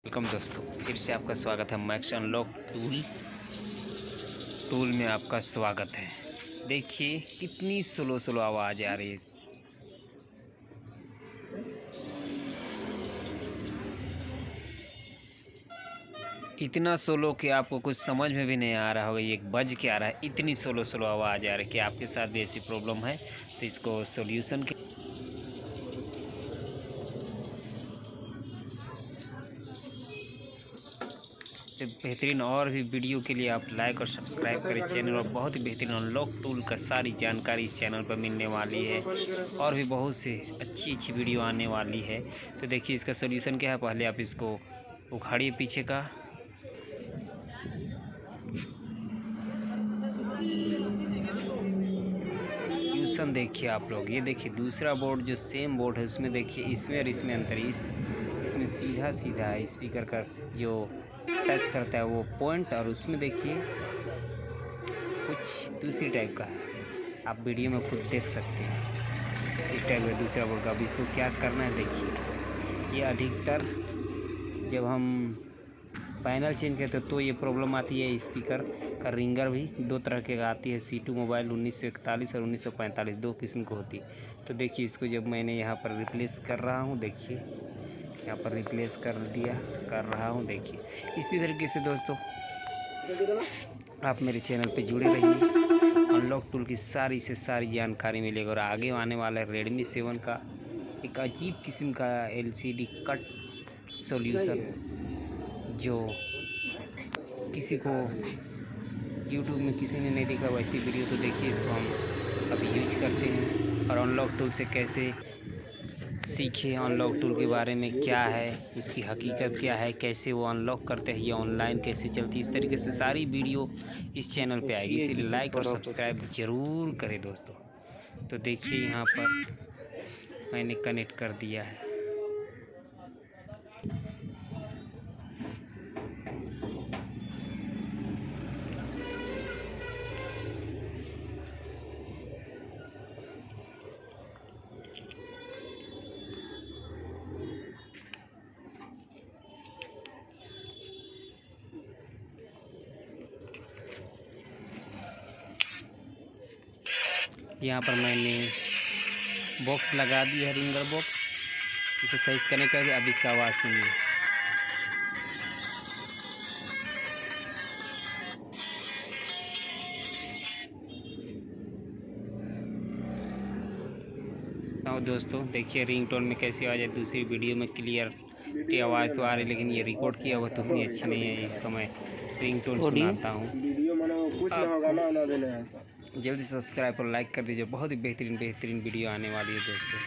Welcome दोस्तों, फिर से आपका स्वागत है। मैक्स अनलॉक टूल में आपका स्वागत है। देखिए कितनी स्लो स्लो आवाज़ आ रही है। इतना स्लो कि आपको कुछ समझ में भी नहीं आ रहा होगा ये बज क्या रहा है। इतनी स्लो स्लो आवाज़ आ रही है कि आपके साथ भी ऐसी प्रॉब्लम है तो इसको सॉल्यूशन के बेहतरीन और भी वीडियो के लिए आप लाइक और सब्सक्राइब करें चैनल। और बहुत ही बेहतरीन अनलॉक टूल का सारी जानकारी इस चैनल पर मिलने वाली है और भी बहुत से अच्छी वीडियो आने वाली है। तो देखिए इसका सॉल्यूशन क्या है। पहले आप इसको उखाड़िए पीछे का। सॉल्यूशन देखिए आप लोग, ये देखिए दूसरा बोर्ड जो सेम बोर्ड है उसमें देखिए इसमें और इसमें अंतर है। इसमें सीधा सीधा है स्पीकर का जो टच करता है वो पॉइंट, और उसमें देखिए कुछ दूसरी टाइप का है। आप वीडियो में खुद देख सकते हैं इस टाइप का दूसरा बोर्ड का। अब इसको क्या करना है देखिए, ये अधिकतर जब हम पैनल चेंज करते हैं तो ये प्रॉब्लम आती है। स्पीकर का रिंगर भी दो तरह के आती है, C2 मोबाइल 1941 और 1945 दो किस्म को होती है। तो देखिए इसको जब मैंने यहाँ पर रिप्लेस कर रहा हूँ, देखिए यहाँ पर रिप्लेस कर रहा हूँ। देखिए इसी तरीके से दोस्तों आप मेरे चैनल पे जुड़े रहिए। अनलॉक टूल की सारी से सारी जानकारी मिलेगी। और आगे आने वाला है Redmi 7 का एक अजीब किस्म का LCD कट सॉल्यूशन, जो किसी को YouTube में किसी ने नहीं देखा वैसी वीडियो। तो देखिए इसको हम अभी यूज करते हैं और अनलॉक टूल से कैसे सीखे, अनलॉक टूल के बारे में क्या है, उसकी हकीकत क्या है, कैसे वो अनलॉक करते हैं, ये ऑनलाइन कैसे चलती है। इस तरीके से सारी वीडियो इस चैनल पे आएगी, इसीलिए लाइक और सब्सक्राइब ज़रूर करें दोस्तों। तो देखिए यहाँ पर मैंने कनेक्ट कर दिया है। यहाँ पर मैंने बॉक्स लगा दी है, रिंगर बॉक्स, इसे सही से कनेक्ट कर दिया। अब इसका आवाज़ सुनिए। और दोस्तों देखिए रिंगटोन में कैसी आवाज़ है। दूसरी वीडियो में क्लियर की आवाज़ तो आ रही है, लेकिन ये रिकॉर्ड किया हुआ तो उतनी अच्छी नहीं है। इसका मैं रिंगटोन सुनाता हूँ। जल्दी से सब्सक्राइब और लाइक कर दीजिए, बहुत ही बेहतरीन वीडियो आने वाली है दोस्तों।